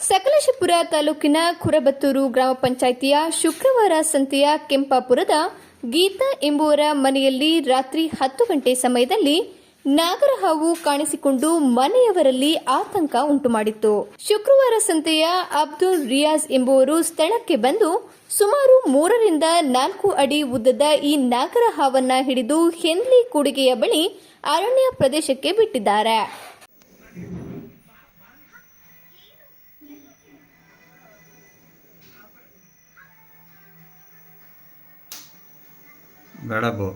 ಸಕಲೇಶಪುರ ತಾಲೂಕಿನ ಕುರಬತ್ತೂರು ಗ್ರಾಮ ಪಂಚಾಯಿತಿಯ ಶುಕ್ರವಾರ ಸಂತೆಯ ಕೆಂಪಾಪುರದ ಗೀತಾ ಎಂಬುವರ ಮನೆಯಲ್ಲಿ ರಾತ್ರಿ 10 ಗಂಟೆ ಸಮಯದಲ್ಲಿ ನಾಗರಹಾವು ಕಾಣಿಸಿಕೊಂಡು ಮನೆಯವರಲ್ಲಿ ಆತಂಕ ಉಂಟುಮಾಡಿತ್ತು. ಶುಕ್ರವಾರ ಸಂತೆಯ ಅಬ್ದುಲ್ ರಿಯಾಜ್ ಎಂಬುವರು ಸ್ಥಳಕ್ಕೆ ಬಂದು ಸುಮಾರು 3 ರಿಂದ 4 ಅಡಿ ಉದ್ದದ ಈ ನಾಗರಹಾವನ್ನ ಹಿಡಿದು ಹೆನ್ಲಿ ಕೂಡಿಗೆಯ ಬಳಿ ಅರಣ್ಯ ಪ್ರದೇಶಕ್ಕೆ ಬಿಟ್ಟಿದ್ದಾರೆ. ಬೇಡ ಬೋ.